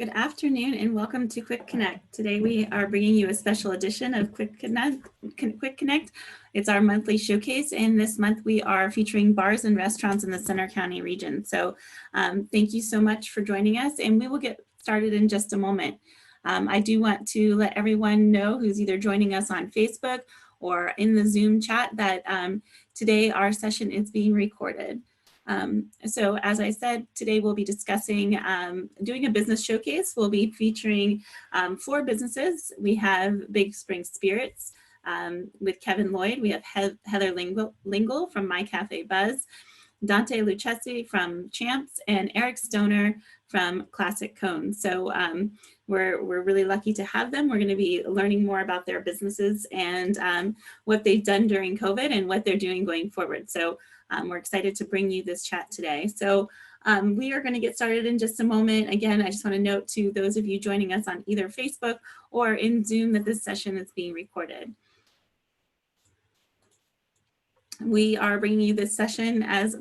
Good afternoon and welcome to Quick Connect. Today we are bringing you a special edition of Quick Connect. It's our monthly showcase, and this month we are featuring bars and restaurants in the Center County region. So thank you so much for joining us, and we will get started in just a moment. I do want to let everyone know who's either joining us on Facebook or in the Zoom chat that today our session is being recorded. So as I said, today we'll be discussing doing a business showcase. We'll be featuring 4 businesses. We have Big Spring Spirits with Kevin Lloyd. We have Heather Lingle from My Café Buzz, Dante Lucchesi from Champs, and Eric Stoner from Classic Cone. So we're really lucky to have them. We're going to be learning more about their businesses and what they've done during COVID and what they're doing going forward. So we're excited to bring you this chat today. So we are going to get started in just a moment. Again, I just want to note to those of you joining us on either Facebook or in Zoom that this session is being recorded. We are bringing you this session as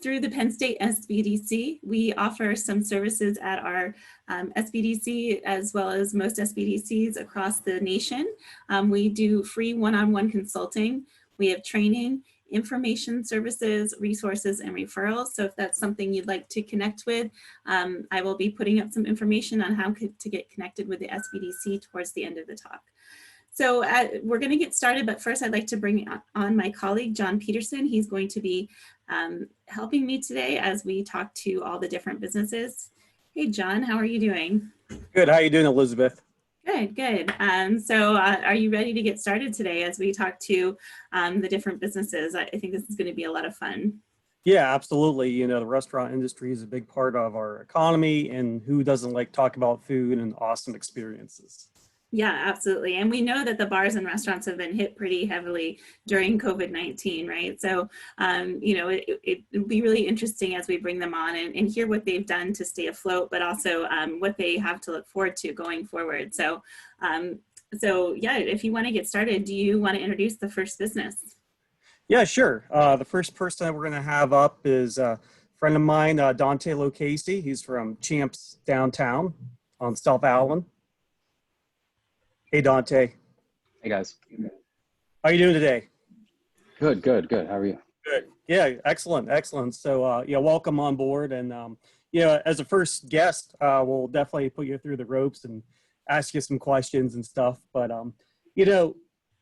through the Penn State SBDC. We offer some services at our SBDC as well as most SBDCs across the nation. We do free one-on-one consulting. We have training, information services, resources, and referrals. So if that's something you'd like to connect with, I will be putting up some information on how to get connected with the SBDC towards the end of the talk. So we're going to get started, but first I'd like to bring on my colleague, John Peterson. He's going to be helping me today as we talk to all the different businesses. Hey, John, how are you doing? Good. How are you doing, Elizabeth? Good, good. So are you ready to get started today as we talk to the different businesses? I think this is going to be a lot of fun. Yeah, absolutely. You know, the restaurant industry is a big part of our economy, and who doesn't like talk about food and awesome experiences? Yeah, absolutely. And we know that the bars and restaurants have been hit pretty heavily during COVID-19, right? So, you know, it'll be really interesting as we bring them on and hear what they've done to stay afloat, but also what they have to look forward to going forward. So, yeah, if you want to get started, do you want to introduce the first business? Yeah, sure. The first person that we're going to have up is a friend of mine, Dante Lucchesi. He's from Champs downtown on South Allen. Hey, Dante. Hey, guys. How are you doing today? Good, good, good. How are you? Good. Yeah, excellent, excellent. So, yeah, welcome on board. And, yeah, as a first guest, we'll definitely put you through the ropes and ask you some questions and stuff. But, you know,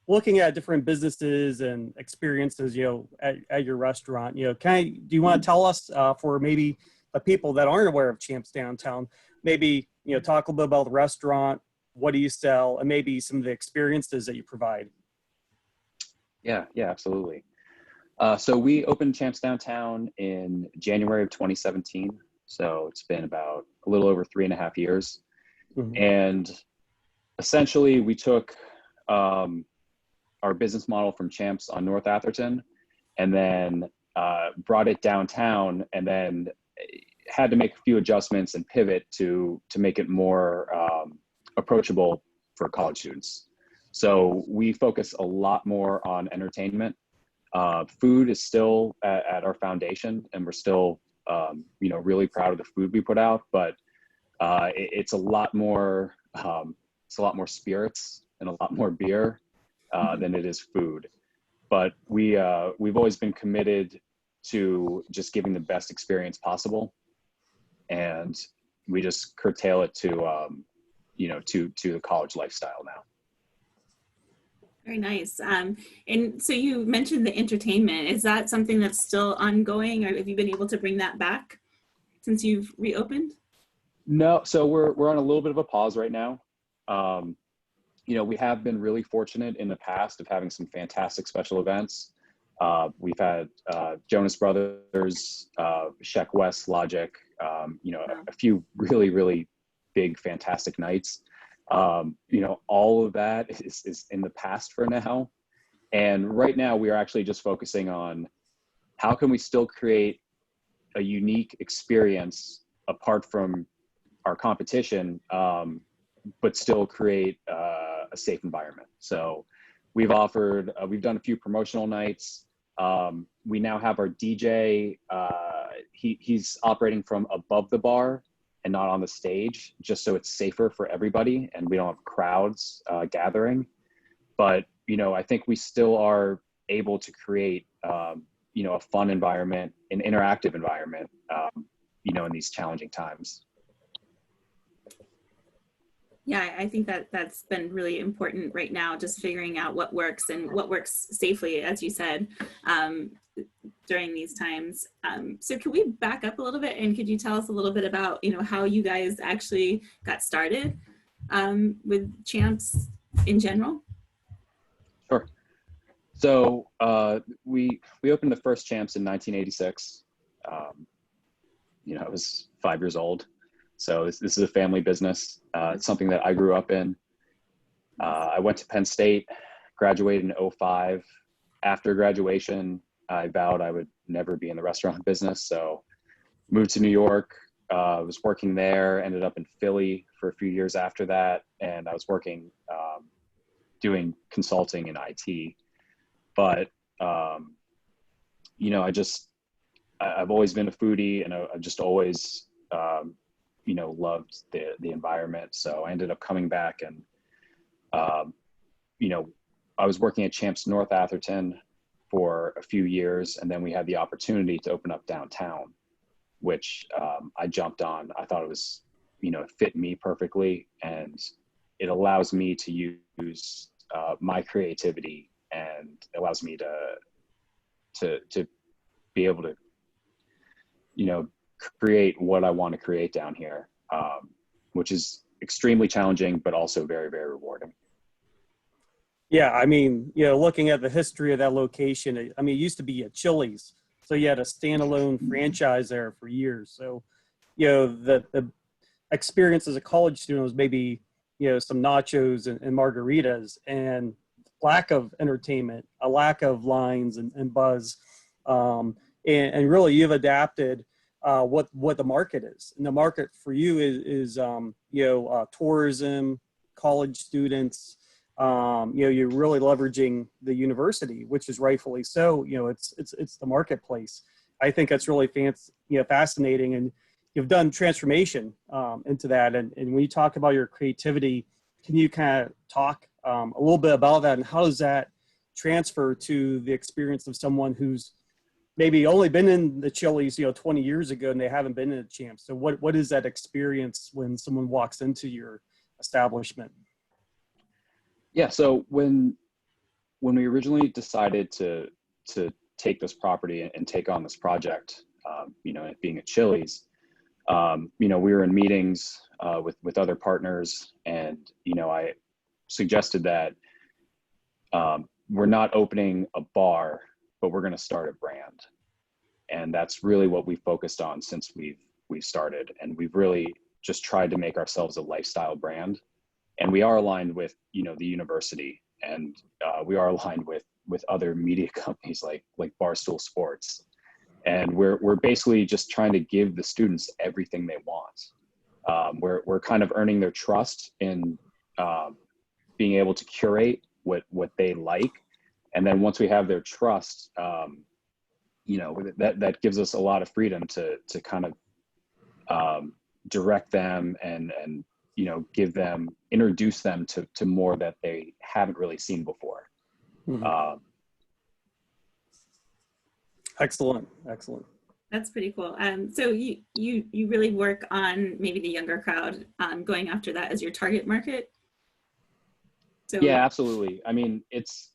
looking at different businesses and experiences, you know, at your restaurant, you know, do you want to tell us for maybe the people that aren't aware of Champs Downtown, maybe, you know, talk a little bit about the restaurant, what do you sell, and maybe some of the experiences that you provide? Yeah, absolutely. So we opened Champs Downtown in January of 2017. So it's been about a little over 3.5 years. Mm-hmm. And essentially we took our business model from Champs on North Atherton and then brought it downtown, and then had to make a few adjustments and pivot to make it more approachable for college students. So we focus a lot more on entertainment. Food is still at our foundation, and we're still, you know, really proud of the food we put out. But it's a lot more spirits and a lot more beer than it is food. But we've always been committed to just giving the best experience possible, and we just curtail it to you know, to the college lifestyle now. Very nice. And so you mentioned the entertainment. Is that something that's still ongoing, or have you been able to bring that back since you've reopened? No, so we're on a little bit of a pause right now. You know, we have been really fortunate in the past of having some fantastic special events. We've had Jonas Brothers, Sheck West, Logic, you know, a few really, really big, fantastic nights. You know, all of that is in the past for now. And right now we are actually just focusing on how can we still create a unique experience apart from our competition, but still create a safe environment. So we've done a few promotional nights. We now have our DJ, he's operating from above the bar. and not on the stage, just so it's safer for everybody and we don't have crowds gathering. But, you know, I think we still are able to create, you know, a fun environment, an interactive environment, you know, in these challenging times. Yeah, I think that that's been really important right now, just figuring out what works and what works safely, as you said, during these times. So can we back up a little bit, and could you tell us a little bit about, you know, how you guys actually got started with Champs in general? Sure. So we opened the first Champs in 1986. You know, I was 5 years old. So this is a family business. It's something that I grew up in. I went to Penn State, graduated in 2005. After graduation, I vowed I would never be in the restaurant business. So moved to New York, was working there, ended up in Philly for a few years after that. And I was working, doing consulting in IT. But, you know, I've always been a foodie, and I've just always, you know, loved the environment. So I ended up coming back, and, you know, I was working at Champs North Atherton for a few years, and then we had the opportunity to open up downtown, which I jumped on. I thought it was, you know, it fit me perfectly, and it allows me to use my creativity, and allows me to be able to, you know, create what I want to create down here, which is extremely challenging, but also very, very rewarding. Yeah, I mean, you know, looking at the history of that location, I mean, it used to be a Chili's, so you had a standalone franchise there for years. So, you know, the experience as a college student was maybe, you know, some nachos and margaritas, and lack of entertainment, a lack of lines and buzz, and really you've adapted what the market is. And the market for you is you know, tourism, college students. You know, you're really leveraging the university, which is rightfully so. You know, it's the marketplace. I think that's really fascinating, and you've done transformation into that. And when you talk about your creativity, can you kind of talk a little bit about that, and how does that transfer to the experience of someone who's maybe only been in the Chili's, you know, 20 years ago, and they haven't been in a Champs? So what is that experience when someone walks into your establishment? Yeah. So when we originally decided to take this property and take on this project, you know, it being a Chili's, you know, we were in meetings with other partners, and, you know, I suggested that we're not opening a bar, but we're going to start a brand. And that's really what we focused on since we've started. And we've really just tried to make ourselves a lifestyle brand. And we are aligned with, you know, the university, and we are aligned with other media companies like Barstool Sports. And we're basically just trying to give the students everything they want. We're kind of earning their trust in being able to curate what they like. And then once we have their trust, you know, that gives us a lot of freedom to kind of direct them and you know, introduce them to more that they haven't really seen before. Mm-hmm. Excellent. That's pretty cool. So you really work on maybe the younger crowd, going after that as your target market. So yeah, absolutely. I mean, it's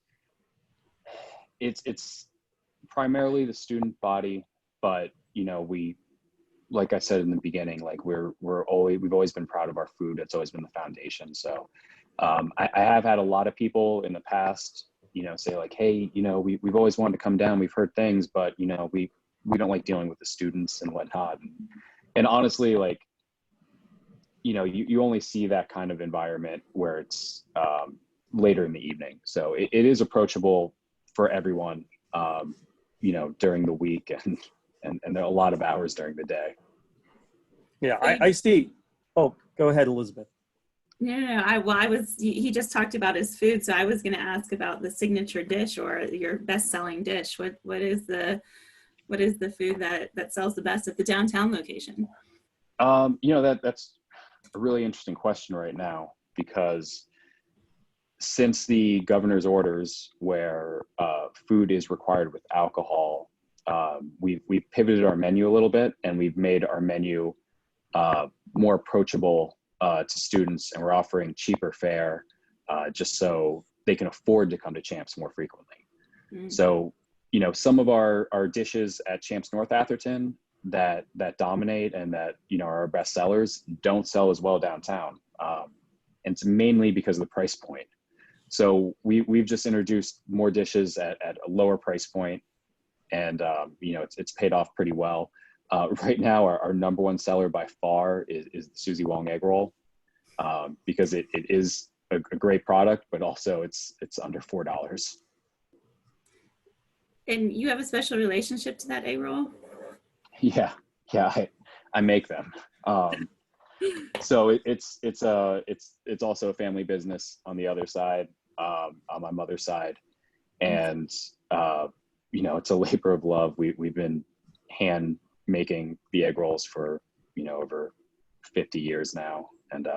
primarily the student body, but, you know, like I said in the beginning, like we've always been proud of our food. It's always been the foundation. So I have had a lot of people in the past, you know, say like, hey, you know, we've always wanted to come down. We've heard things, but, you know, we don't like dealing with the students and whatnot. And honestly, like, you know, you only see that kind of environment where it's later in the evening. So it is approachable for everyone, you know, during the week, and there are a lot of hours during the day. Yeah, I see. Oh, go ahead, Elizabeth. No. He just talked about his food, so I was going to ask about the signature dish or your best-selling dish. What is the food that sells the best at the downtown location? That's a really interesting question right now, because since the governor's orders where food is required with alcohol, we've pivoted our menu a little bit, and we've made our menu more approachable to students, and we're offering cheaper fare just so they can afford to come to Champs more frequently. So, some of our dishes at Champs North Atherton that dominate and that, are our best sellers don't sell as well downtown. And it's mainly because of the price point. So we've just introduced more dishes at a lower price point, and it's paid off pretty well. Right now, our number one seller by far is the Susie Wong egg roll, because it is a great product, but also it's under $4. And you have a special relationship to that egg roll? Yeah, I make them. So it's also a family business on the other side, on my mother's side, and it's a labor of love. We've been hand making the egg rolls for over 50 years now, and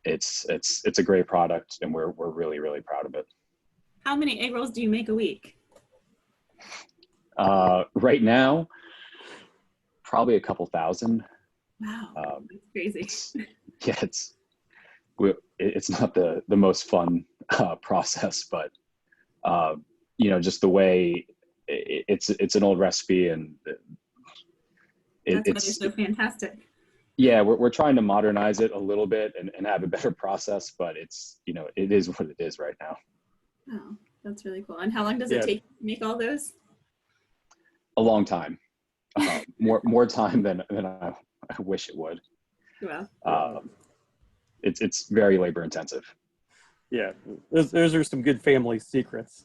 it's a great product, and we're really, really proud of it. How many egg rolls do you make a week? Right now, probably a couple thousand. Wow, that's crazy. It's not the most fun process, but just the way it's an old recipe, and that's why they're so fantastic. Yeah, we're trying to modernize it a little bit and have a better process, but it's it is what it is right now. Oh, that's really cool. And how long does it take to make all those? A long time, more time than I wish it would. Wow. It's very labor intensive. Yeah, those are some good family secrets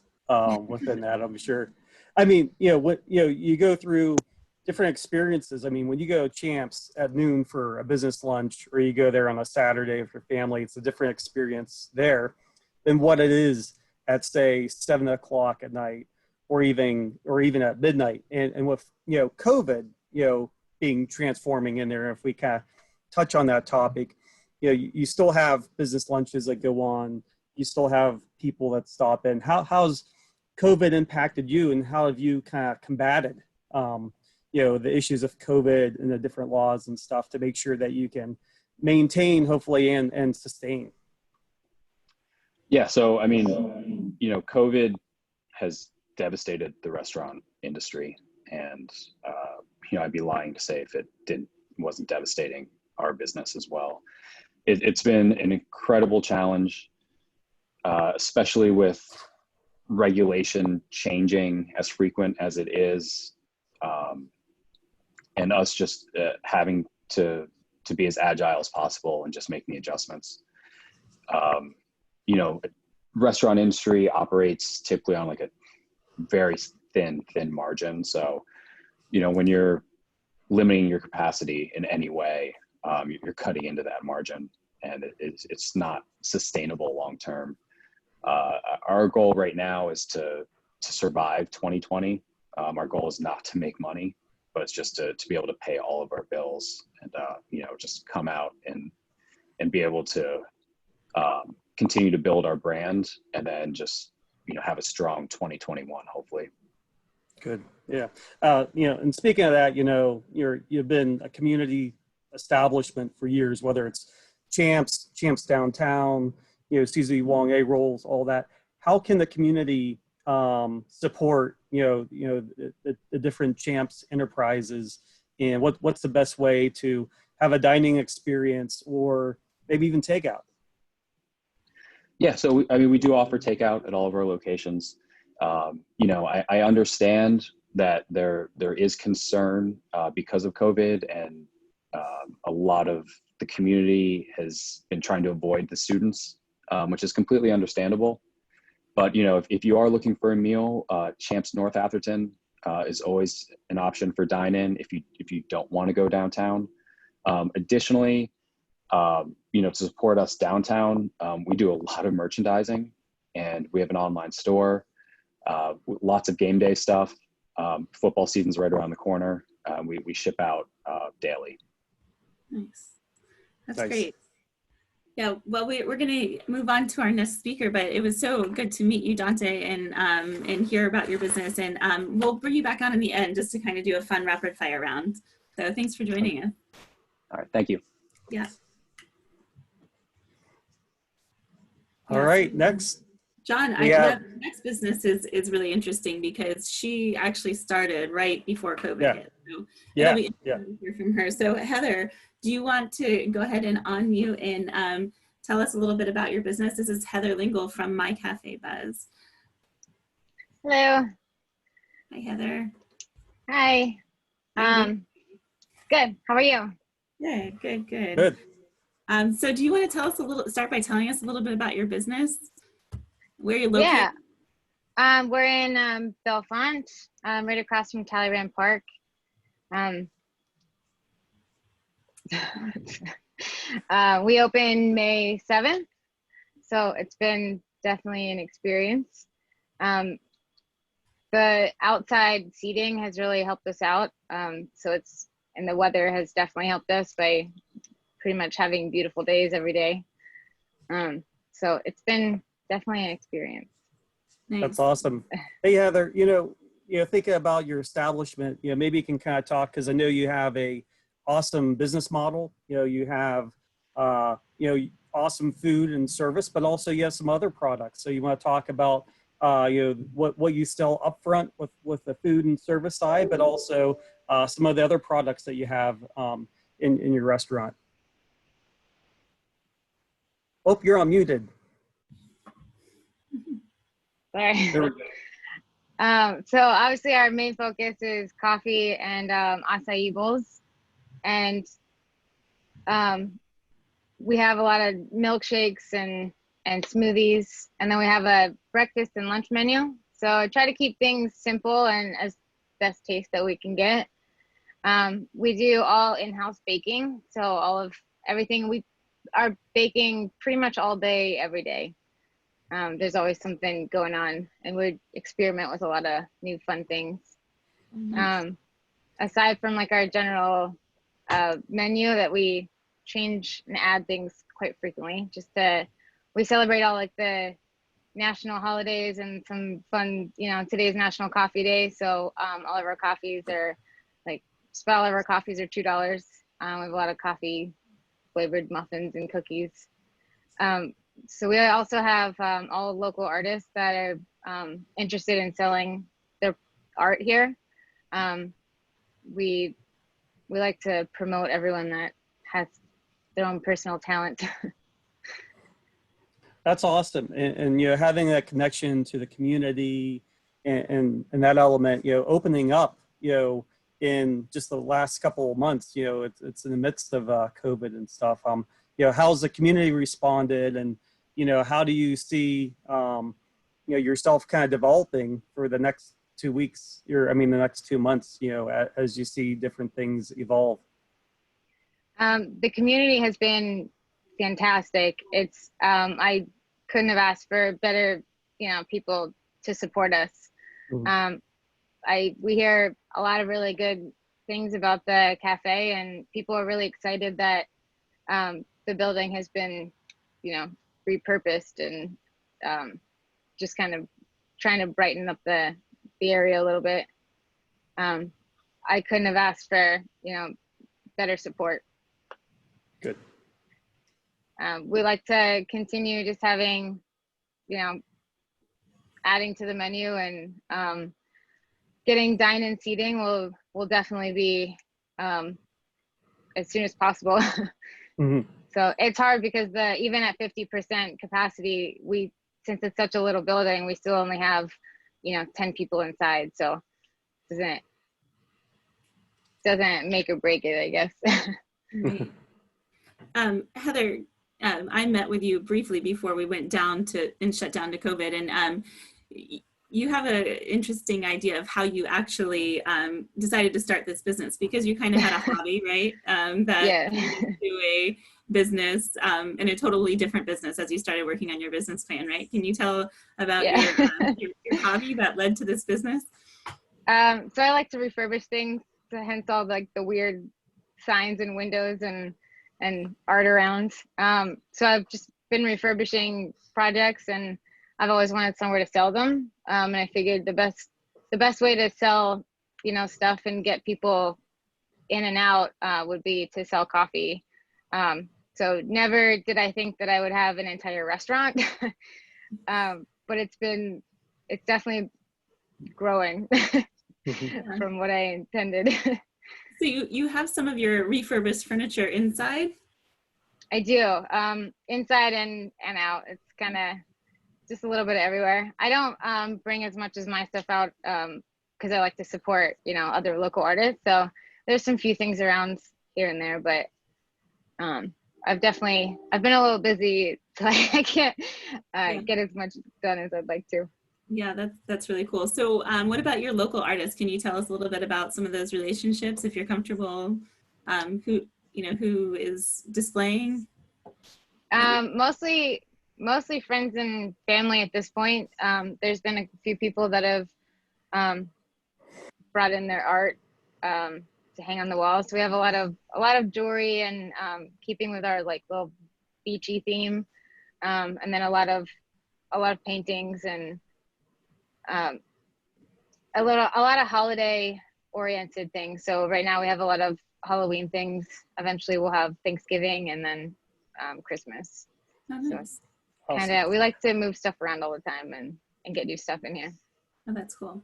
within that, I'm sure. I mean, you go through different experiences. I mean, when you go Champs at noon for a business lunch, or you go there on a Saturday with your family, it's a different experience there than what it is at, say, 7 o'clock at night, or even at midnight. And with COVID, being transforming in there, if we kind of touch on that topic, you still have business lunches that go on. You still have people that stop in. How's COVID impacted you, and how have you kind of combated the issues of COVID and the different laws and stuff to make sure that you can maintain, hopefully, and sustain? Yeah, so I mean, COVID has devastated the restaurant industry, and I'd be lying to say if it wasn't devastating our business as well. It's been an incredible challenge, especially with regulation changing as frequent as it is, and us just having to be as agile as possible and just making the adjustments. Restaurant industry operates typically on like a very thin margin. So, when you're limiting your capacity in any way, you're cutting into that margin, and it's not sustainable long term. Our goal right now is to survive 2020. Our goal is not to make money, but it's just to be able to pay all of our bills, and just come out and be able to continue to build our brand, and then just have a strong 2021, hopefully. Good. Yeah. And speaking of that, you've been a community establishment for years, whether it's Champs Downtown, Susie Wong egg rolls, all that. How can the community support, the different Champs enterprises, and what's the best way to have a dining experience, or maybe even takeout? Yeah, so we do offer takeout at all of our locations. I understand that there is concern because of COVID, and a lot of the community has been trying to avoid the students, which is completely understandable. But if you are looking for a meal, Champs North Atherton is always an option for dine-in if you don't want to go downtown. Additionally, to support us downtown, we do a lot of merchandising, and we have an online store, lots of game day stuff. Football season's right around the corner. we ship out daily. Nice. That's Nice. great. Yeah, well, we're going to move on to our next speaker, but it was so good to meet you, Dante, and hear about your business. And we'll bring you back on in the end just to kind of do a fun rapid fire round. So thanks for joining us. All right, thank you. Yeah. All right, next. John, the next business is really interesting because she actually started right before COVID hit. So it'll be interesting to hear from her. So Heather, do you want to go ahead and unmute and tell us a little bit about your business? This is Heather Lingle from My Café Buzz. Hello. Hi, Heather. Hi. Good. How are you? Good, good, good. Good. So do you want to tell us start by telling us a little bit about your business? Where you're located? Yeah. We're in Bellefonte, right across from Talleyrand Park. We opened May 7th, so it's been definitely an experience. The outside seating has really helped us out. And the weather has definitely helped us by pretty much having beautiful days every day. So it's been definitely an experience. Nice. That's awesome. Hey, Heather, thinking about your establishment, maybe you can kind of talk, because I know you have a awesome business model. You have, awesome food and service, but also you have some other products. So you want to talk about, what you sell upfront with the food and service side, but also some of the other products that you have in your restaurant. Oh, you're unmuted. Sorry. There we go. So obviously our main focus is coffee and acai bowls, and we have a lot of milkshakes and smoothies, and then we have a breakfast and lunch menu. So I try to keep things simple and as best taste that we can get. We do all in-house baking, so all of everything we are baking pretty much all day, every day. There's always something going on, and we experiment with a lot of new fun things. Nice. Aside from like our general menu that we change and add things quite frequently, we celebrate all like the national holidays and some fun, today's National Coffee Day. So all of our coffees are all of our coffees are $2. We have a lot of coffee flavored muffins and cookies. So we also have all local artists that are interested in selling their art here. We like to promote everyone that has their own personal talent. That's awesome. And having that connection to the community and that element, opening up, in just the last couple of months, it's in the midst of COVID and stuff. How's the community responded, and, how do you see, yourself kind of developing for the next 2 weeks, the next 2 months, as you see different things evolve? The community has been fantastic. It's, I couldn't have asked for better, people to support us. Mm-hmm. We hear a lot of really good things about the cafe, and people are really excited that the building has been, repurposed and just kind of trying to brighten up the area a little bit. I couldn't have asked for, better support. Good. We like to continue just having, adding to the menu, and getting dine-in seating will definitely be as soon as possible. Mm-hmm. So it's hard because even at 50% capacity, since it's such a little building, we still only have 10 people inside. So it doesn't make or break it, I guess. Right. Heather, I met with you briefly before we went down and shut down to COVID, and you have an interesting idea of how you actually decided to start this business, because you kind of had a hobby, right? That into a business, and a totally different business as you started working on your business plan, right? Can you tell about your hobby that led to this business? So I like to refurbish things. So hence all like the weird signs and windows and art around. So I've just been refurbishing projects, and I've always wanted somewhere to sell them. And I figured the best way to sell, you know, stuff and get people in and out would be to sell coffee. So never did I think that I would have an entire restaurant, but it's definitely growing from what I intended. So you have some of your refurbished furniture inside? I do, inside and out. It's kind of just a little bit everywhere. I don't bring as much as my stuff out because I like to support, you know, other local artists. So there's some few things around here and there, but I've been a little busy, so I can't get as much done as I'd like to. Yeah, that's really cool. So what about your local artists? Can you tell us a little bit about some of those relationships, if you're comfortable, who is displaying? Mostly friends and family at this point. There's been a few people that have brought in their art to hang on the walls. So we have a lot of jewelry and keeping with our like little beachy theme, and then a lot of paintings and a lot of holiday oriented things. So right now we have a lot of Halloween things. Eventually we'll have Thanksgiving and then Christmas. Oh, nice. So kind of we like to move stuff around all the time and get new stuff in here. Oh, that's cool.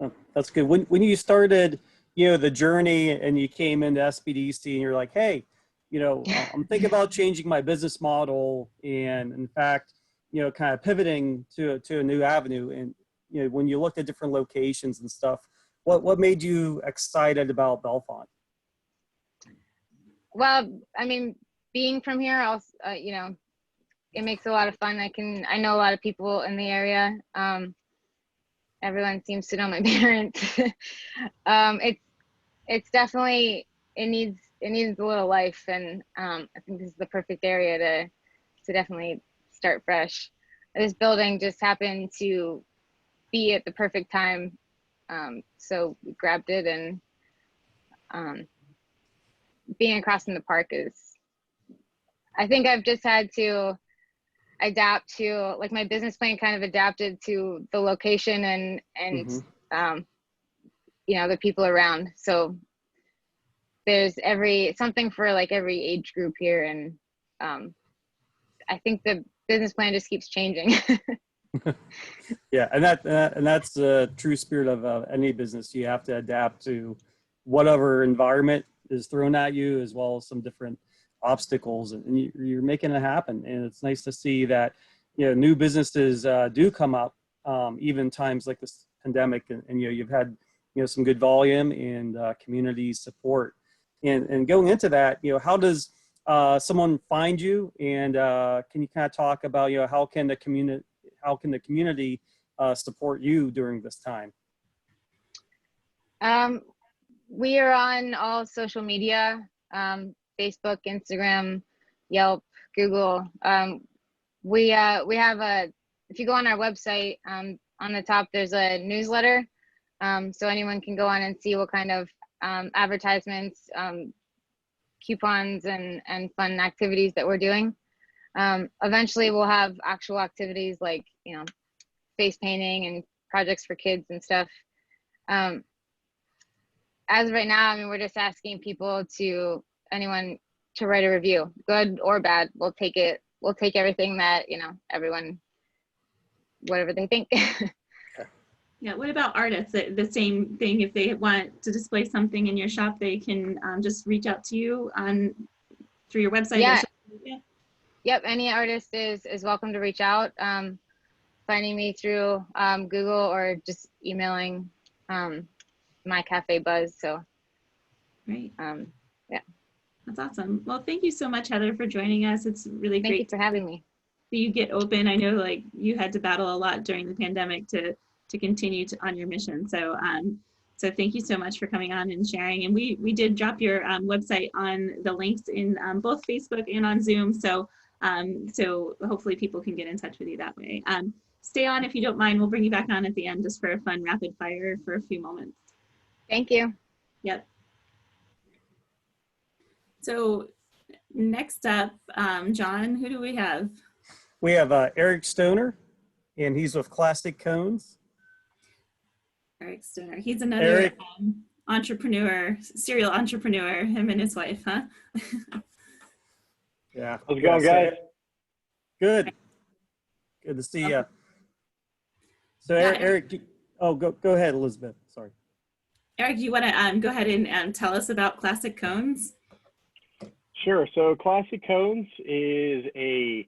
Oh, that's good. When you started, you know, the journey and you came into SBDC and you're like, hey, you know, I'm thinking about changing my business model, and in fact, you know, kind of pivoting to a new avenue. And you know, when you looked at different locations and stuff, what made you excited about Bellefonte? Well, I mean, being from here, also, you know, it makes a lot of fun. I know a lot of people in the area. Everyone seems to know my parents. It's definitely, it needs a little life, and I think this is the perfect area to definitely start fresh. This building just happened to be at the perfect time, so we grabbed it, and being across from the park is, I think I've just had to adapt to, like, my business plan kind of adapted to the location and you know, the people around. So there's something for like every age group here, and I think the business plan just keeps changing. Yeah, and that's the true spirit of any business. You have to adapt to whatever environment is thrown at you, as well as some different obstacles, and you're making it happen. And it's nice to see that, you know, new businesses do come up, even times like this pandemic, and you know, you've had, you know, some good volume and community support. And going into that, you know, how does someone find you, and can you kind of talk about, you know, how can the community support you during this time? We are on all social media, Facebook, Instagram, Yelp, Google. We have if you go on our website, on the top, there's a newsletter. So anyone can go on and see what kind of advertisements, coupons, and fun activities that we're doing. Eventually we'll have actual activities like, you know, face painting and projects for kids and stuff. As of right now, I mean, we're just asking anyone to write a review, good or bad. We'll take it. We'll take everything that, you know, everyone, whatever they think. Yeah. What about artists? The same thing. If they want to display something in your shop, they can just reach out to you through your website. Yeah. Or something. Yeah. Yep. Any artist is welcome to reach out. Finding me through Google or just emailing my Café Buzz. So Great. Yeah. That's awesome. Well, thank you so much, Heather, for joining us. It's really great. Thank you for having me. See you get open. I know, like, you had to battle a lot during the pandemic to continue on your mission. So so thank you so much for coming on and sharing. And we did drop your website on the links in both Facebook and on Zoom. So so hopefully people can get in touch with you that way. Stay on if you don't mind. We'll bring you back on at the end just for a fun rapid fire for a few moments. Thank you. Yep. So next up, John, who do we have? We have Eric Stoner, and he's with Classic Cones. Eric Stoner. He's another Eric. Entrepreneur, serial entrepreneur, him and his wife, huh? Yeah. How's it going, guys? Good. Good to see you. So Yeah, Eric, oh, go ahead, Elizabeth. Sorry. Eric, you want to go ahead and tell us about Classic Cones? Sure. So Classic Cones is a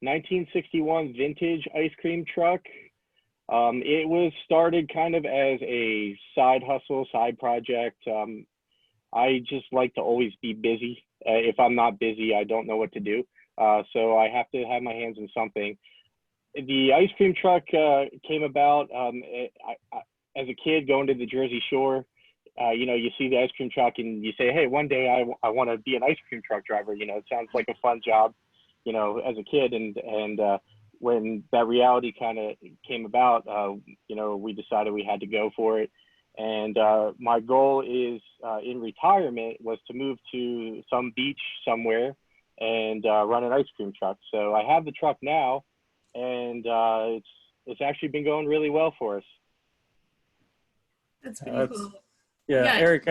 1961 vintage ice cream truck. It was started kind of as a side hustle, side project. I just like to always be busy. If I'm not busy, I don't know what to do. So I have to have my hands in something. The ice cream truck came about as a kid going to the Jersey Shore. You see the ice cream truck and you say, hey, one day I want to be an ice cream truck driver. It sounds like a fun job, as a kid. And when that reality kind of came about, we decided we had to go for it. And my goal is in retirement was to move to some beach somewhere and run an ice cream truck. So I have the truck now, and it's actually been going really well for us. That's pretty cool. Yeah, Eric,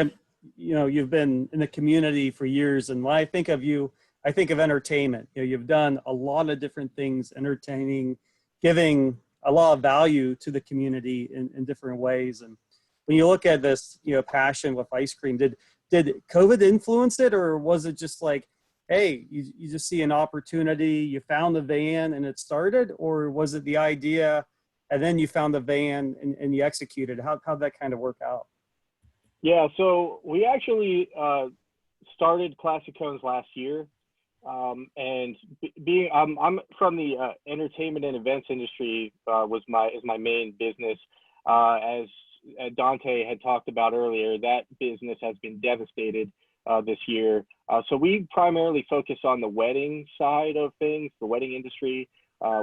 you've been in the community for years, and when I think of you, I think of entertainment. You've done a lot of different things, entertaining, giving a lot of value to the community in different ways. And when you look at this, passion with ice cream, did COVID influence it, or was it just like, hey, you just see an opportunity, you found the van and it started, or was it the idea and then you found the van and you executed? How'd that kind of work out? Yeah, so we actually started Classic Cones last year, and I'm from the entertainment and events industry is my main business. As Dante had talked about earlier, that business has been devastated this year. So we primarily focus on the wedding side of things, the wedding industry,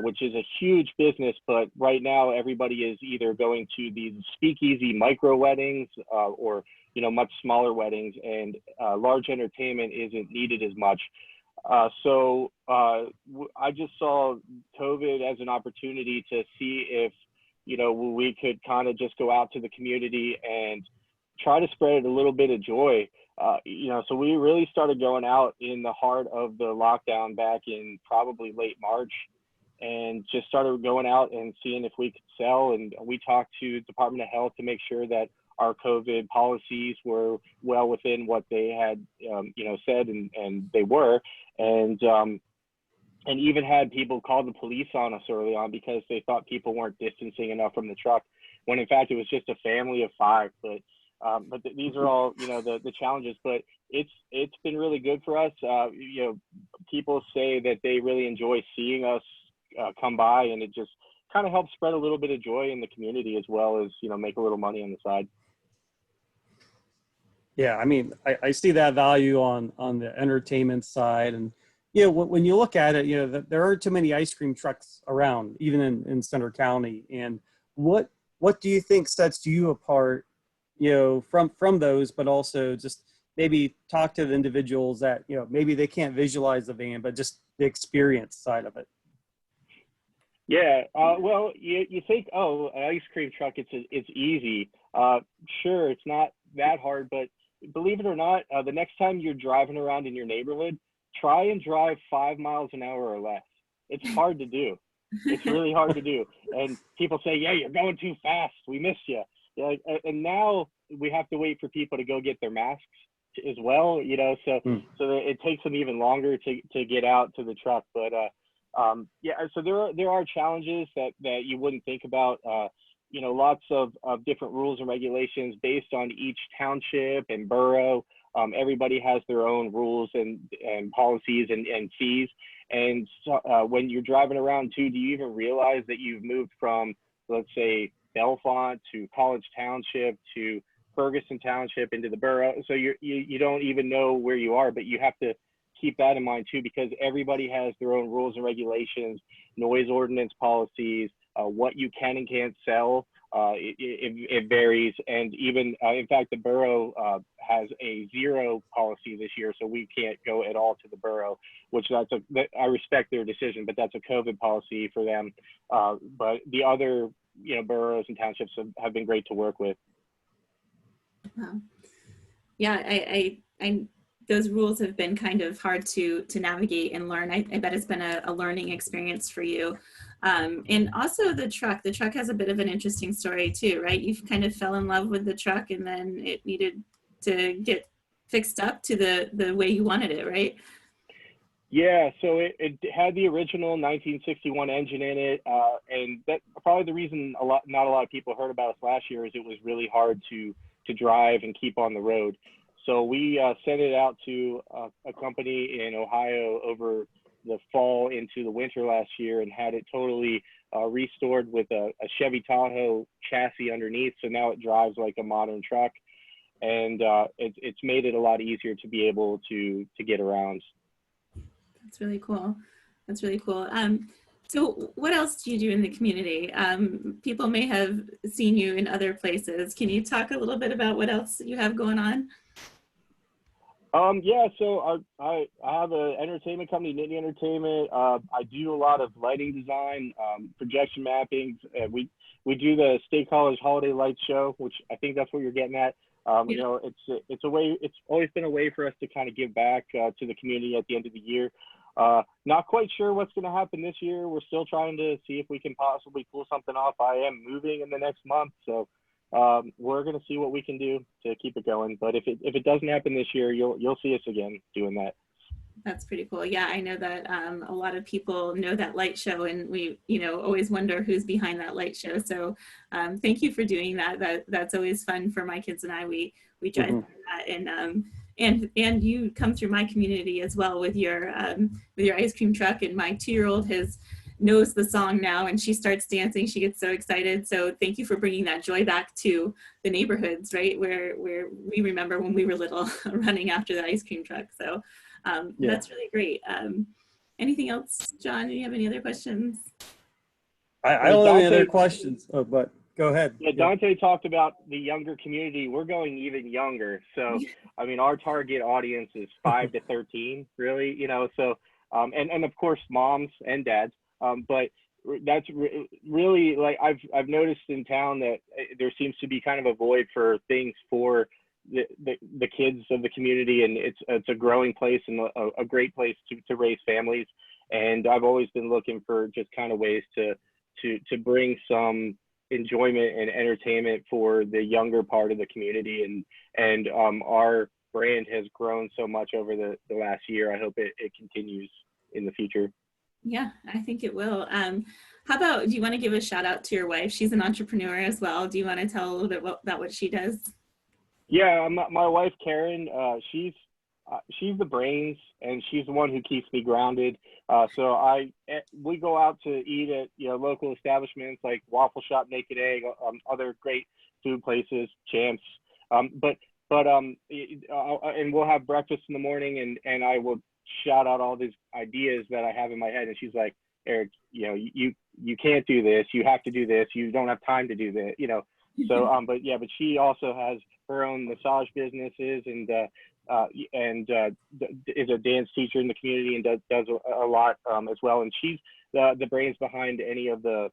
which is a huge business, but right now everybody is either going to these speakeasy micro weddings or much smaller weddings, and large entertainment isn't needed as much. So I just saw COVID as an opportunity to see if we could kind of just go out to the community and try to spread a little bit of joy. So we really started going out in the heart of the lockdown back in probably late March, and just started going out and seeing if we could sell. And we talked to Department of Health to make sure that our COVID policies were well within what they had, said, and they were. And even had people call the police on us early on because they thought people weren't distancing enough from the truck, when in fact it was just a family of 5. But these are all, the challenges, but it's been really good for us. People say that they really enjoy seeing us come by, and it just kind of helps spread a little bit of joy in the community, as well as, make a little money on the side. Yeah, I mean, I see that value on the entertainment side. And, when you look at it, there aren't too many ice cream trucks around, even in Center County. And what do you think sets you apart, from those, but also just maybe talk to the individuals that, maybe they can't visualize the van, but just the experience side of it? Yeah, well, you think, oh, an ice cream truck, it's easy. Sure, it's not that hard, but believe it or not, the next time you're driving around in your neighborhood, try and drive 5 miles an hour or less. It's hard to do. It's really hard to do. And people say, yeah, you're going too fast. We missed you. And now we have to wait for people to go get their masks as well, so it takes them even longer to get out to the truck. But so there are challenges that you wouldn't think about. Lots of different rules and regulations based on each township and borough. Everybody has their own rules and policies and fees. And so, when you're driving around too, do you even realize that you've moved from, let's say, Bellefonte to College Township to Ferguson Township into the borough? So you don't even know where you are, but you have to keep that in mind too, because everybody has their own rules and regulations, noise ordinance policies, what you can and can't sell, It varies, and even in fact, the borough has a zero policy this year, so we can't go at all to the borough. Which I respect their decision, but that's a COVID policy for them. But the other boroughs and townships have been great to work with. Wow. Yeah, I those rules have been kind of hard to navigate and learn. I bet it's been a learning experience for you. And also the truck has a bit of an interesting story too, right? You kind of fell in love with the truck and then it needed to get fixed up to the way you wanted it, right? Yeah, so it had the original 1961 engine in it, and that probably the reason not a lot of people heard about us last year is it was really hard to drive and keep on the road. So we sent it out to a company in Ohio over the fall into the winter last year and had it totally restored with a Chevy Tahoe chassis underneath. So now it drives like a modern truck, and it's made it a lot easier to be able to get around. That's really cool. That's really cool. So what else do you do in the community? People may have seen you in other places. Can you talk a little bit about what else you have going on? Yeah, so I have an entertainment company, Nittany Entertainment. I do a lot of lighting design, projection mapping. We do the State College Holiday Lights Show, which I think that's what you're getting at. Yeah. It's a way. It's always been a way for us to kind of give back to the community at the end of the year. Not quite sure what's going to happen this year. We're still trying to see if we can possibly pull something off. I am moving in the next month, so we're going to see what we can do to keep it going. But if it doesn't happen this year, you'll see us again doing that. That's pretty cool. Yeah, I know that a lot of people know that light show, and we, always wonder who's behind that light show. So thank you for doing that. That's always fun for my kids and I. We drive through that, and you come through my community as well with your ice cream truck. And my 2-year-old knows the song now, and she starts dancing. She gets so excited. So thank you for bringing that joy back to the neighborhoods, right? Where we remember when we were little, running after the ice cream truck. So that's really great. Anything else, John? Do you have any other questions? I don't have any other questions, but go ahead. Yeah, Dante talked about the younger community. We're going even younger. So, I mean, our target audience is 5 to 13, really, so, and of course, moms and dads. But that's really, like, I've noticed in town that there seems to be kind of a void for things for the kids of the community, and it's a growing place and a great place to raise families. And I've always been looking for just kind of ways to bring some enjoyment and entertainment for the younger part of the community, and our brand has grown so much over the last year. I hope it continues in the future. Yeah, I think it will. How about, do you want to give a shout out to your wife? She's an entrepreneur as well. Do you want to tell a little bit about what she does? Yeah, my wife Karen, she's the brains, and she's the one who keeps me grounded. So we go out to eat at local establishments like Waffle Shop, Naked Egg, other great food places, Champs. And we'll have breakfast in the morning, and I will shout out all these ideas that I have in my head, and she's like, Eric, you can't do this. You have to do this. You don't have time to do that. So but she also has her own massage businesses, and is a dance teacher in the community, and does a lot as well. And she's the brains behind any of the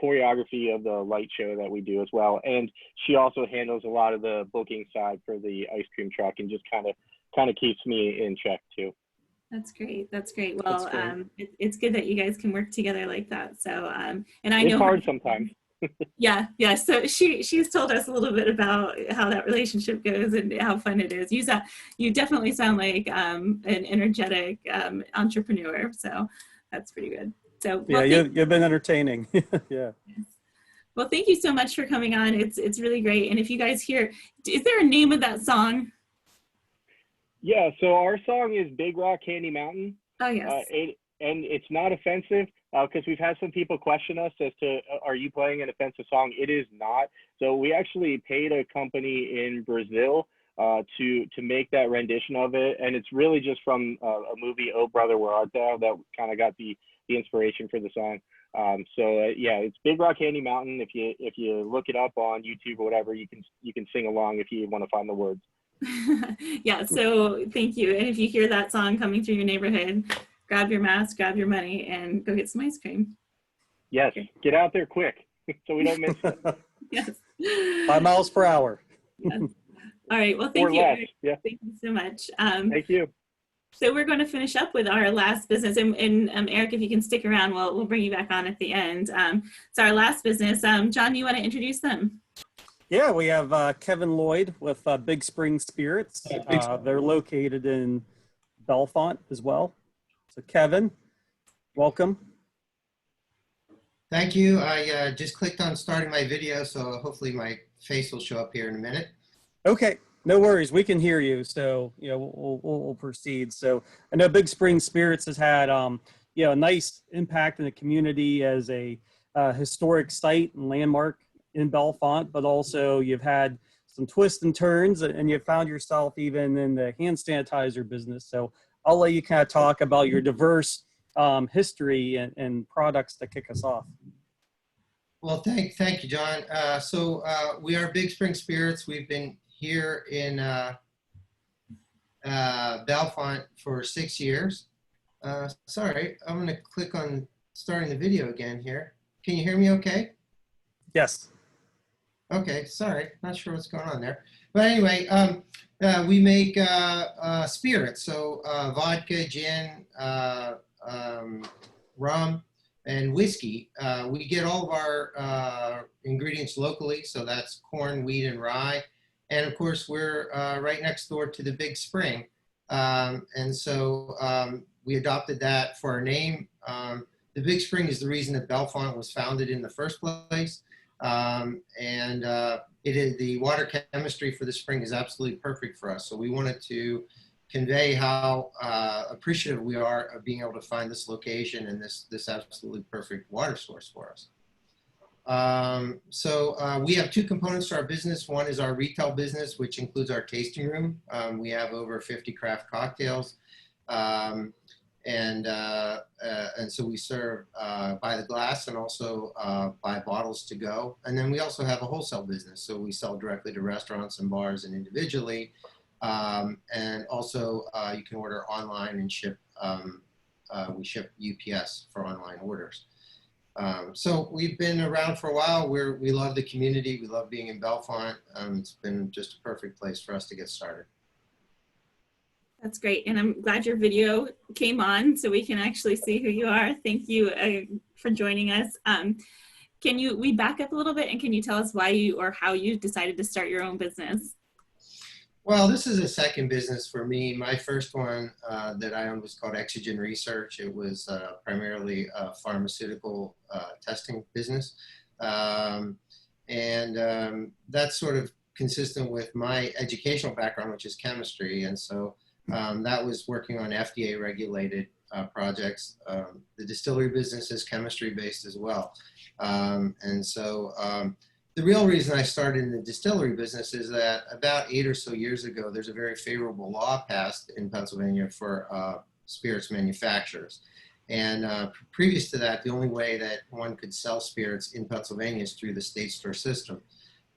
choreography of the light show that we do as well. And she also handles a lot of the booking side for the ice cream truck, and just kind of keeps me in check too. That's great. That's great. Well, it's good that you guys can work together like that. So, and I know it's hard sometimes. Yeah. So she's told us a little bit about how that relationship goes and how fun it is. You definitely sound like an energetic entrepreneur. So that's pretty good. So yeah, you've been entertaining. Yeah. Well, thank you so much for coming on. It's really great. And if you guys hear, is there a name of that song? Yeah. So our song is Big Rock Candy Mountain. Oh yes. And it's not offensive, because we've had some people question us as to, are you playing an offensive song? It is not. So we actually paid a company in Brazil to make that rendition of it. And it's really just from a movie, Oh Brother, Where Art Thou, that kind of got the inspiration for the song. Yeah, it's Big Rock Candy Mountain. If you look it up on YouTube or whatever, you can sing along if you want to find the words. Yeah, so thank you. And if you hear that song coming through your neighborhood, grab your mask, grab your money, and go get some ice cream. Yes, get out there quick so we don't miss it. Yes. 5 miles per hour. Yes. All right. Well, thank Or you. less. Yeah. Thank you so much. Thank you. So we're going to finish up with our last business, and Eric, if you can stick around, we'll bring you back on at the end. So our last business, John, you want to introduce them? Yeah, we have Kevin Lloyd with Big Spring Spirits. They're located in Bellefonte as well. So Kevin, welcome. Thank you. I just clicked on starting my video, so hopefully my face will show up here in a minute. Okay, no worries. We can hear you. So, we'll proceed. So I know Big Spring Spirits has had, a nice impact in the community as a historic site and landmark in Bellefonte, but also you've had some twists and turns, and you've found yourself even in the hand sanitizer business. So I'll let you kind of talk about your diverse history and products to kick us off. Well, thank you, John. So we are Big Spring Spirits. We've been here in Bellefonte for 6 years. Sorry, I'm going to click on starting the video again here. Can you hear me okay? Yes. Okay, sorry, not sure what's going on there. But anyway, we make spirits, so vodka, gin, rum, and whiskey. We get all of our ingredients locally, so that's corn, wheat, and rye. And of course, we're right next door to the Big Spring. And so we adopted that for our name. The Big Spring is the reason that Bellefonte was founded in the first place. The water chemistry for the spring is absolutely perfect for us. So we wanted to convey how appreciative we are of being able to find this location and this absolutely perfect water source for us. We have two components to our business. One is our retail business, which includes our tasting room. We have over 50 craft cocktails. And so we serve by the glass and also by bottles to go. And then we also have a wholesale business. So we sell directly to restaurants and bars and individually. And also you can order online and ship. We ship UPS for online orders. So we've been around for a while. We love the community. We love being in Bellefonte. It's been just a perfect place for us to get started. That's great. And I'm glad your video came on so we can actually see who you are. Thank you for joining us. Can we back up a little bit, and can you tell us why you or how you decided to start your own business? Well, this is a second business for me. My first one that I owned was called Exogen Research. It was primarily a pharmaceutical testing business. That's sort of consistent with my educational background, which is chemistry. And so that was working on FDA regulated projects. The distillery business is chemistry based as well. The real reason I started in the distillery business is that about 8 or so years ago, there's a very favorable law passed in Pennsylvania for spirits manufacturers. And previous to that, the only way that one could sell spirits in Pennsylvania is through the state store system.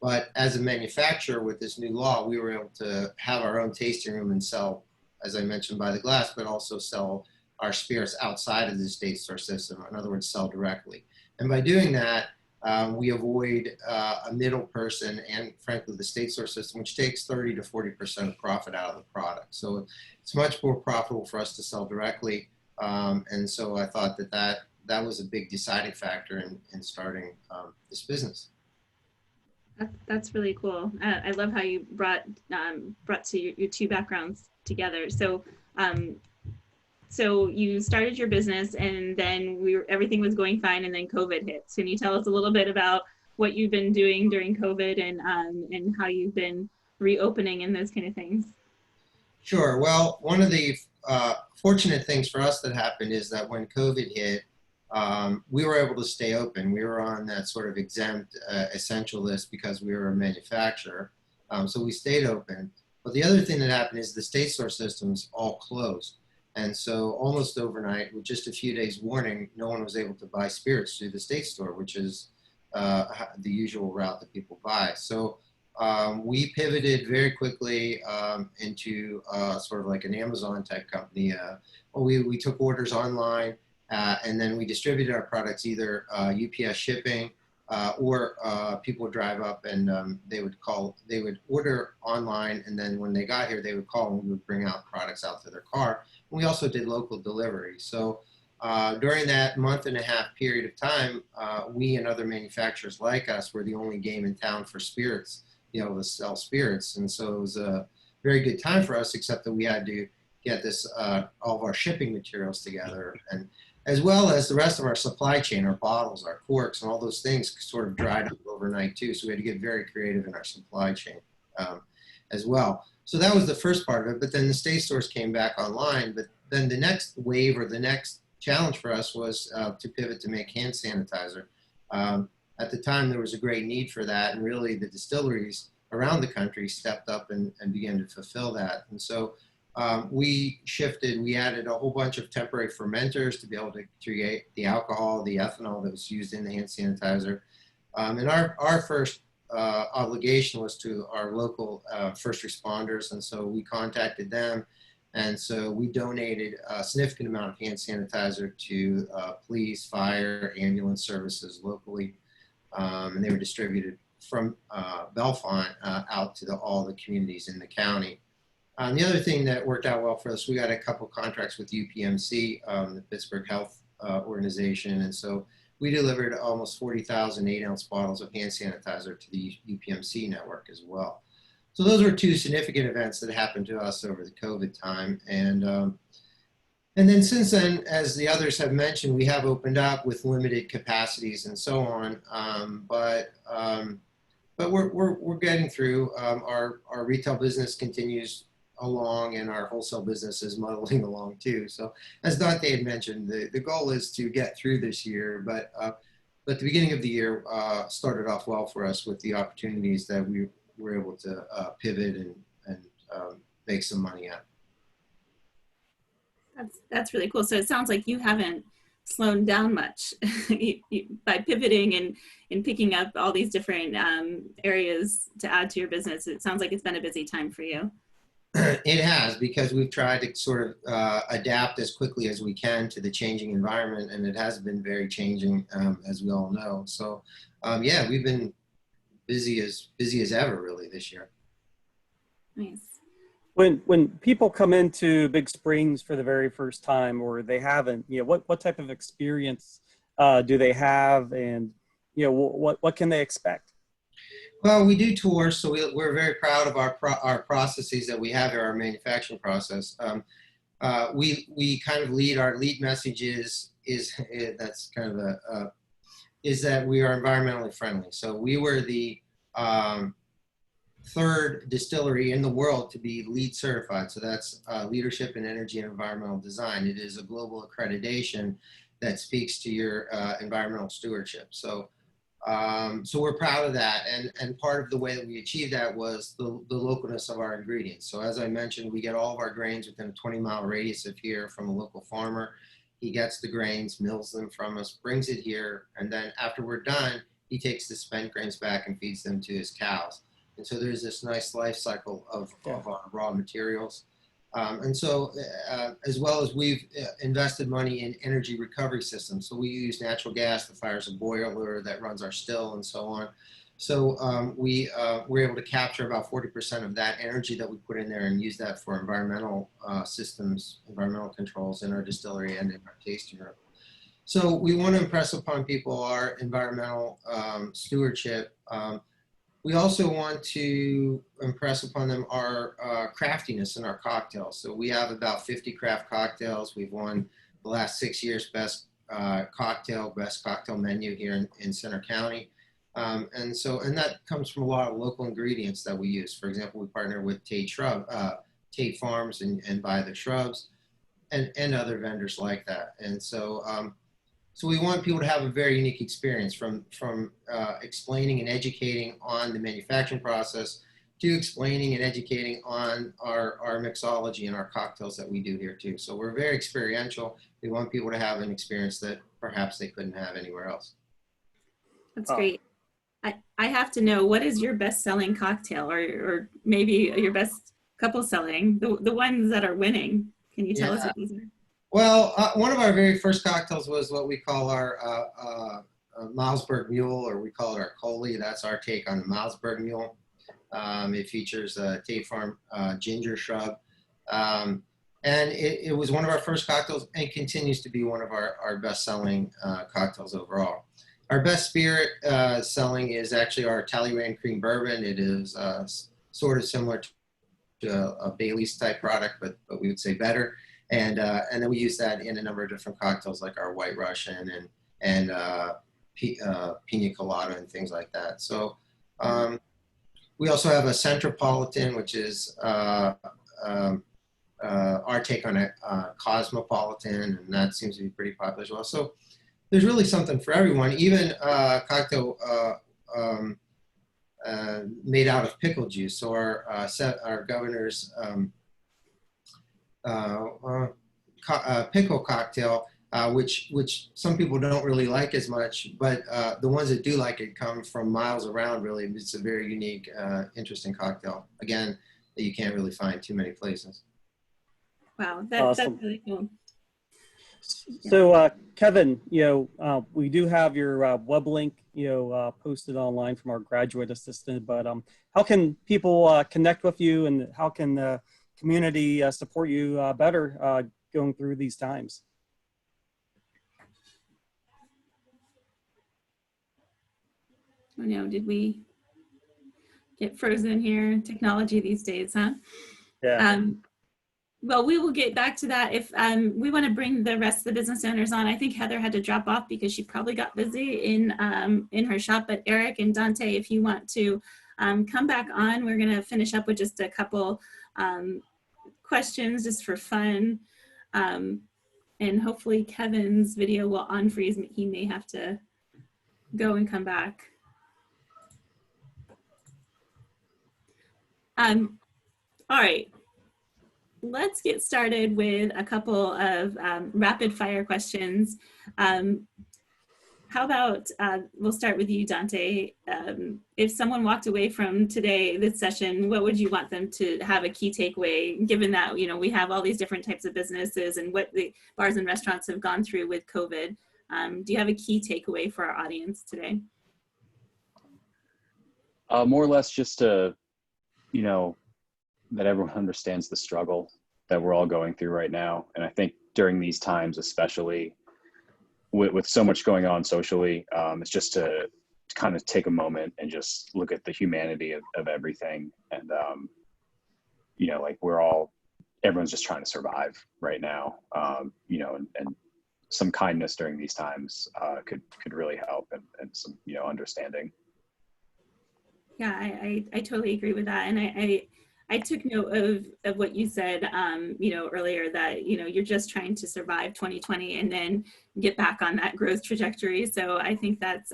But as a manufacturer with this new law, we were able to have our own tasting room and sell, as I mentioned, by the glass, but also sell our spirits outside of the state store system. In other words, sell directly. And by doing that, we avoid a middle person and, frankly, the state store system, which takes 30 to 40% of profit out of the product. So it's much more profitable for us to sell directly. And so I thought that was a big deciding factor in starting this business. That's really cool. I love how you brought your two backgrounds together. So you started your business, and then everything was going fine, and then COVID hit. So can you tell us a little bit about what you've been doing during COVID and how you've been reopening and those kind of things? Sure. Well, one of the fortunate things for us that happened is that when COVID hit, we were able to stay open. We were on that sort of exempt essential list because we were a manufacturer. So we stayed open. But the other thing that happened is the state store systems all closed. And so almost overnight, with just a few days warning, no one was able to buy spirits through the state store, which is the usual route that people buy. So we pivoted very quickly into sort of like an Amazon type company. We took orders online and then we distributed our products either UPS shipping or people would drive up and they would order online, and then when they got here, they would call and we would bring out products out to their car. And we also did local delivery. So during that month-and-a-half period of time, we and other manufacturers like us were the only game in town for spirits, to sell spirits. And so it was a very good time for us, except that we had to get this, all of our shipping materials together, and as well as the rest of our supply chain, our bottles, our corks, and all those things sort of dried up overnight too. So we had to get very creative in our supply chain as well. So that was the first part of it. But then the state stores came back online. But then the next wave, or the next challenge for us, was to pivot to make hand sanitizer. At the time, there was a great need for that, and really the distilleries around the country stepped up and began to fulfill that. And so we added a whole bunch of temporary fermenters to be able to create the alcohol, the ethanol that was used in the hand sanitizer. And our first obligation was to our local first responders, and so we contacted them. And so we donated a significant amount of hand sanitizer to police, fire, ambulance services locally. And they were distributed from Bellefonte out to all the communities in the county. The other thing that worked out well for us, we got a couple contracts with UPMC, the Pittsburgh Health Organization. And so we delivered almost 40,000 8-ounce bottles of hand sanitizer to the UPMC network as well. So those were two significant events that happened to us over the COVID time. And then since then, as the others have mentioned, we have opened up with limited capacities and so on. But we're getting through. Our retail business continues along, and our wholesale business is muddling along too. So as Dante had mentioned, the goal is to get through this year, but the beginning of the year started off well for us with the opportunities that we were able to pivot and make some money at. That's really cool. So it sounds like you haven't slowed down much by pivoting and picking up all these different areas to add to your business. It sounds like it's been a busy time for you. It has, because we've tried to sort of adapt as quickly as we can to the changing environment, and it has been very changing, as we all know. So yeah, we've been busy as ever really this year. Nice. When people come into Big Springs for the very first time, or they haven't, what type of experience do they have, and what can they expect? Well, we do tours, so we're very proud of our processes that we have here, our manufacturing process. We kind of our lead message is that we are environmentally friendly. So we were the third distillery in the world to be LEED certified. So that's Leadership in Energy and Environmental Design. It is a global accreditation that speaks to your environmental stewardship. So we're proud of that. And part of the way that we achieved that was the localness of our ingredients. So as I mentioned, we get all of our grains within a 20-mile radius of here from a local farmer. He gets the grains, mills them from us, brings it here, and then after we're done, he takes the spent grains back and feeds them to his cows. And so there's this nice life cycle of raw materials. And so as well as we've invested money in energy recovery systems. So we use natural gas that fires a boiler that runs our still and so on. So we're able to capture about 40% of that energy that we put in there and use that for environmental systems, environmental controls in our distillery and in our tasting room. So we want to impress upon people our environmental stewardship. We also want to impress upon them our craftiness in our cocktails. So we have about 50 craft cocktails. We've won the last 6 years best cocktail menu here in Center County. And that comes from a lot of local ingredients that we use. For example, we partner with Tate Farms and buy the shrubs and other vendors like that. And so we want people to have a very unique experience from explaining and educating on the manufacturing process to explaining and educating on our mixology and our cocktails that we do here too. So we're very experiential. We want people to have an experience that perhaps they couldn't have anywhere else. That's great. I have to know, what is your best-selling cocktail, or maybe your best couple selling, the ones that are winning? Can you tell us what these are? Well, one of our very first cocktails was what we call our Milesburg Mule, or we call it our Coley. That's our take on the Milesburg Mule. It features a Tate Farm ginger shrub. And it was one of our first cocktails and continues to be one of our best-selling cocktails overall. Our best spirit selling is actually our Talleyrand Cream Bourbon. It is sort of similar to a Bailey's type product, but we would say better. And then we use that in a number of different cocktails, like our White Russian and Pina Colada and things like that. So we also have a Centropolitan, which is our take on a Cosmopolitan, and that seems to be pretty popular as well. So there's really something for everyone, even cocktail made out of pickle juice. So our governor's pickle cocktail, which some people don't really like as much, but the ones that do like it come from miles around. Really, it's a very unique, interesting cocktail. Again, that you can't really find too many places. Wow, Awesome. That's really cool. So, Kevin, we do have your web link, posted online from our graduate assistant, but how can people connect with you, and how can the community support you better going through these times? Oh no, did we get frozen here? Technology these days, huh? Yeah. Well, we will get back to that. If we want to bring the rest of the business owners on, I think Heather had to drop off because she probably got busy in her shop. But Eric and Dante, if you want to come back on, we're going to finish up with just a couple questions just for fun. And hopefully Kevin's video will unfreeze. He may have to go and come back. All right. Let's get started with a couple of rapid fire questions. How about, we'll start with you, Dante. If someone walked away from this session, what would you want them to have a key takeaway, given that, we have all these different types of businesses and what the bars and restaurants have gone through with COVID? Do you have a key takeaway for our audience today? More or less just to, that everyone understands the struggle that we're all going through right now. And I think during these times, especially with so much going on socially, it's just to kind of take a moment and just look at the humanity of everything. And, like everyone's just trying to survive right now, and some kindness during these times could really help, and some, understanding. Yeah, I totally agree with that. And I took note of what you said, earlier, that, you're just trying to survive 2020 and then get back on that growth trajectory. So I think that's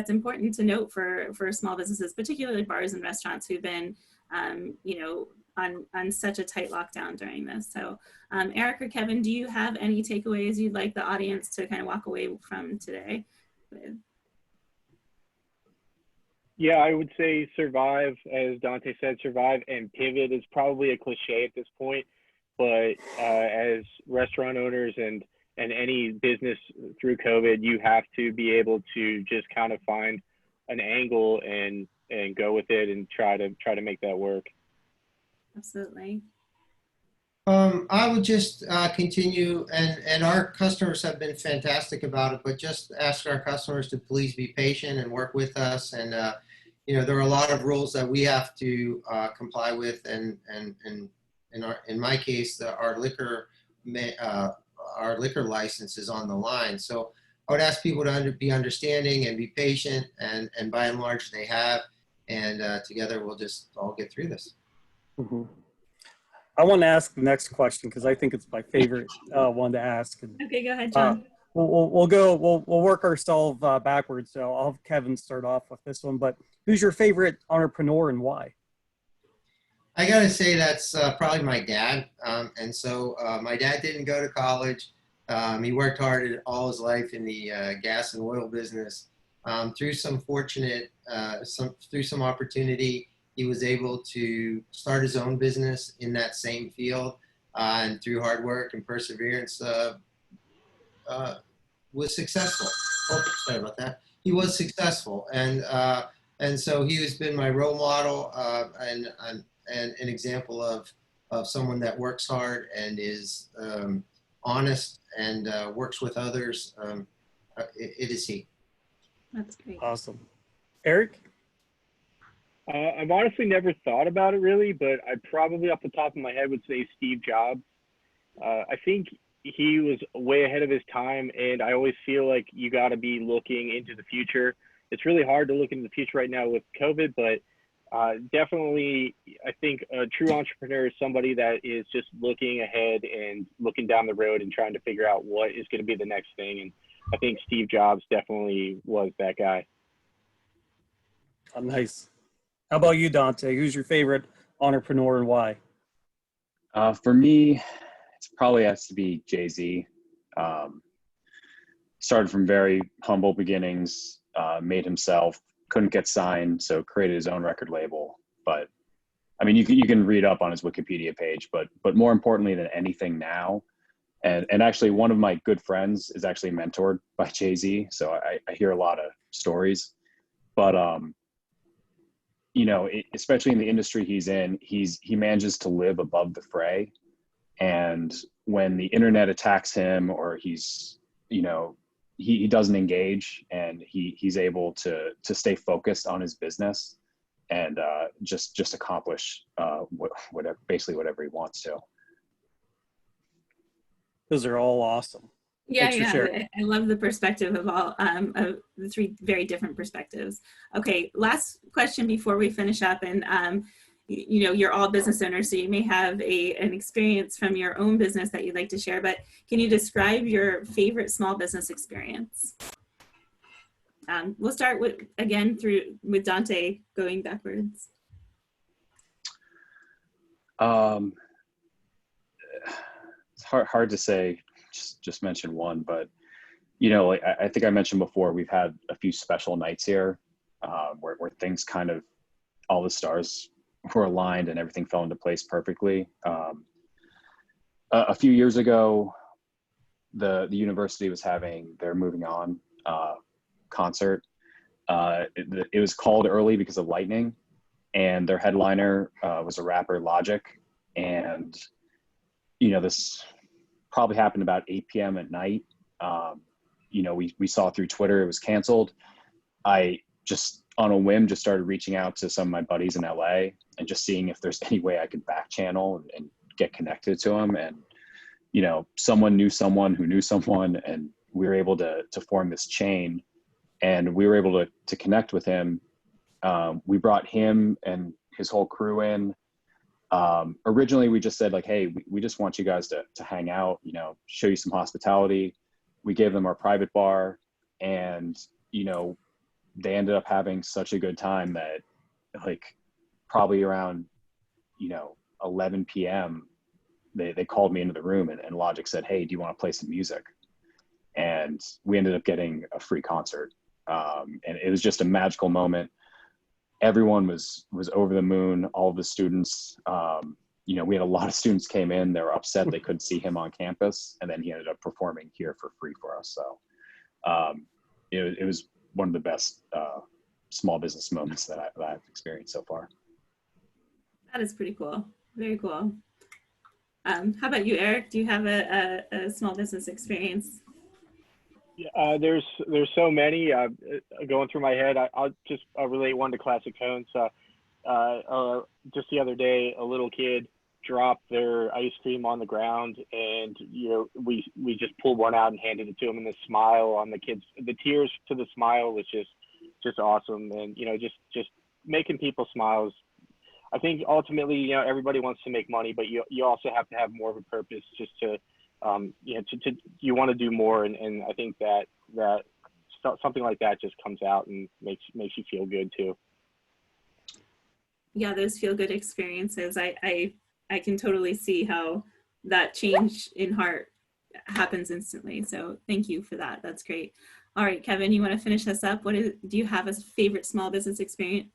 important to note for small businesses, particularly bars and restaurants who've been, on such a tight lockdown during this. So Eric or Kevin, do you have any takeaways you'd like the audience to kind of walk away from today with? Yeah, I would say survive, as Dante said, survive, and pivot is probably a cliche at this point, but as restaurant owners and any business through COVID, you have to be able to just kind of find an angle and go with it and try to make that work. Absolutely. I would just continue, and our customers have been fantastic about it, but just ask our customers to please be patient and work with us. And, there are a lot of rules that we have to comply with. And in my case, our liquor license is on the line. So I would ask people to be understanding and be patient, and by and large they have, and together we'll just all get through this. Mm-hmm. I want to ask the next question because I think it's my favorite one to ask. Okay, go ahead, John. We'll work ourselves backwards. So I'll have Kevin start off with this one. But who's your favorite entrepreneur and why? I gotta say that's probably my dad. And so my dad didn't go to college. He worked hard all his life in the gas and oil business. Through some fortunate, through some opportunity, he was able to start his own business in that same field. And through hard work and perseverance, was successful. Oh, sorry about that. He was successful, and so he has been my role model and an example of someone that works hard and is honest and works with others. It is he. That's great. Awesome. Eric? I've honestly never thought about it really, but I probably off the top of my head would say Steve Jobs. I think he was way ahead of his time, and I always feel like you got to be looking into the future. It's really hard to look into the future right now with COVID, but definitely I think a true entrepreneur is somebody that is just looking ahead and looking down the road and trying to figure out what is going to be the next thing. And I think Steve Jobs definitely was that guy. Oh, nice. How about you, Dante? Who's your favorite entrepreneur and why? For me, it probably has to be Jay-Z. Started from very humble beginnings, made himself, couldn't get signed, so created his own record label. But I mean, you can read up on his Wikipedia page, but more importantly than anything now, and actually one of my good friends is actually mentored by Jay-Z, so I hear a lot of stories. But you know, especially in the industry he's in, he manages to live above the fray. And when the internet attacks him, or he's, you know, he doesn't engage, and he's able to stay focused on his business and just accomplish whatever, basically whatever he wants to. Those are all awesome. Yeah, Thanks for sharing. I love the perspective of all of the three very different perspectives. Okay, last question before we finish up, and you know, you're all business owners, so you may have an experience from your own business that you'd like to share, but can you describe your favorite small business experience? We'll start with Dante going backwards. It's hard to say, just mention one, but you know, like I think I mentioned before, we've had a few special nights here where things kind of, all the stars were aligned and everything fell into place perfectly. A few years ago, the university was having their Moving On concert. It was called early because of lightning, and their headliner was a rapper, Logic. And you know, this probably happened about 8 p.m. at night. You know, we saw through Twitter it was canceled. I just on a whim just started reaching out to some of my buddies in LA and just seeing if there's any way I could back channel and get connected to them. And, you know, someone knew someone who knew someone, and we were able to form this chain, and we were able to connect with him. We brought him and his whole crew in. Originally we just said like, hey, we just want you guys to hang out, you know, show you some hospitality. We gave them our private bar, and, you know, they ended up having such a good time that like probably around, you know, 11 p.m. they called me into the room, and Logic said, hey, do you want to play some music? And we ended up getting a free concert. And it was just a magical moment. Everyone was over the moon. All of the students, you know, we had a lot of students came in, they were upset they couldn't see him on campus, and then he ended up performing here for free for us. So it was one of the best small business moments that I've experienced so far. That is pretty cool. Very cool. How about you, Eric? Do you have a small business experience? There's so many going through my head. I'll relate one to Classic Cones. Just the other day, a little kid dropped their ice cream on the ground, and you know, we just pulled one out and handed it to him, and the smile on the kids, the tears to the smile was just awesome. And you know, just making people smile is, I think ultimately, you know, everybody wants to make money, but you also have to have more of a purpose, just to you know, you want to do more, and I think that something like that just comes out and makes you feel good too. Yeah, those feel good experiences. I can totally see how that change in heart happens instantly. So thank you for that. That's great. All right, Kevin, you want to finish us up? Do you have a favorite small business experience?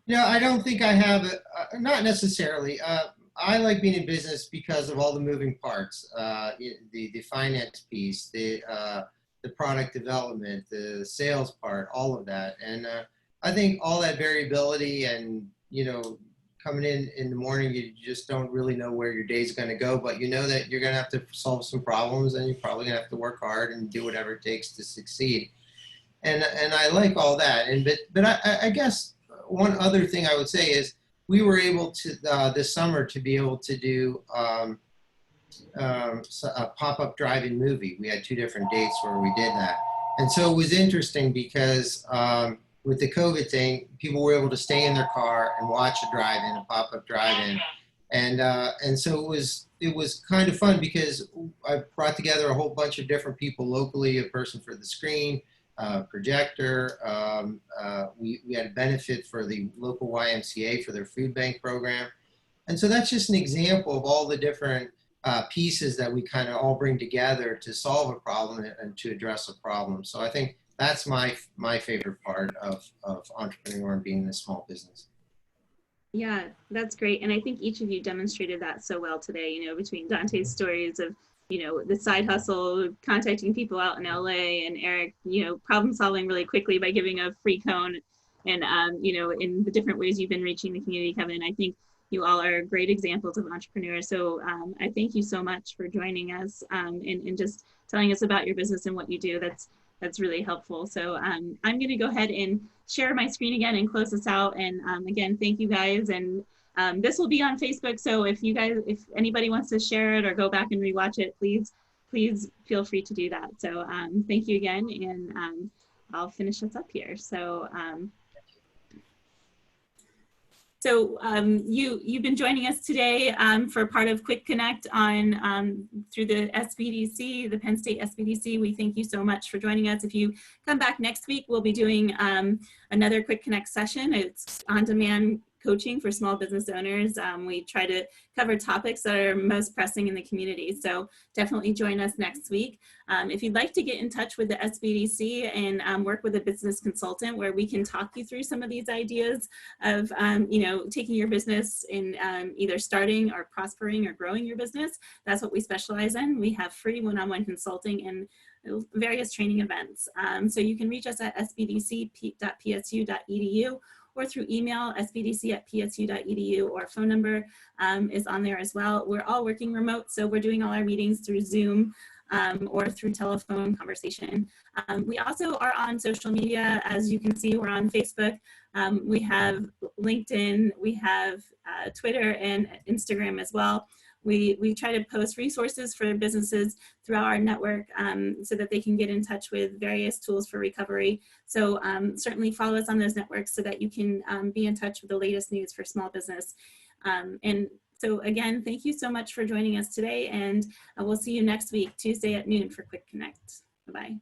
No, I don't think I have it. Not necessarily. I like being in business because of all the moving parts, the finance piece, the product development, the sales part, all of that. And I think all that variability and, coming in the morning, you just don't really know where your day's going to go, but you know that you're going to have to solve some problems and you're probably going to have to work hard and do whatever it takes to succeed. And I like all that. But I guess one other thing I would say is we were able to this summer to be able to do a pop-up drive-in movie. We had 2 different dates where we did that. And so it was interesting because with the COVID thing, people were able to stay in their car and watch a drive-in, a pop-up drive-in. And so it was kind of fun because I brought together a whole bunch of different people locally, a person for the screen, projector. We had a benefit for the local YMCA for their food bank program. And so that's just an example of all the different pieces that we kind of all bring together to solve a problem and to address a problem. So I think that's my favorite part of entrepreneur and being in a small business. Yeah, that's great. And I think each of you demonstrated that so well today, between Dante's stories of, the side hustle, contacting people out in LA, and Eric, problem solving really quickly by giving a free cone, and, in the different ways you've been reaching the community, Kevin. I think you all are great examples of entrepreneurs. So I thank you so much for joining us and just telling us about your business and what you do. That's really helpful. So I'm going to go ahead and share my screen again and close this out. And again, thank you guys. And this will be on Facebook. So if anybody wants to share it or go back and rewatch it, please feel free to do that. So thank you again. And I'll finish this up here. So you've been joining us today for part of Quick Connect through the SBDC, the Penn State SBDC. We thank you so much for joining us. If you come back next week, we'll be doing another Quick Connect session. It's on-demand coaching for small business owners. We try to cover topics that are most pressing in the community. So definitely join us next week. If you'd like to get in touch with the SBDC and work with a business consultant where we can talk you through some of these ideas of, taking your business in either starting or prospering or growing your business, that's what we specialize in. We have free one-on-one consulting and various training events. So you can reach us at sbdc.psu.edu or through email, sbdc@psu.edu, or phone number is on there as well. We're all working remote, so we're doing all our meetings through Zoom or through telephone conversation. We also are on social media. As you can see, we're on Facebook. We have LinkedIn, we have Twitter and Instagram as well. We try to post resources for businesses throughout our network so that they can get in touch with various tools for recovery. So certainly follow us on those networks so that you can be in touch with the latest news for small business. And so again, thank you so much for joining us today, and we'll see you next week, Tuesday at noon for Quick Connect. Bye-bye.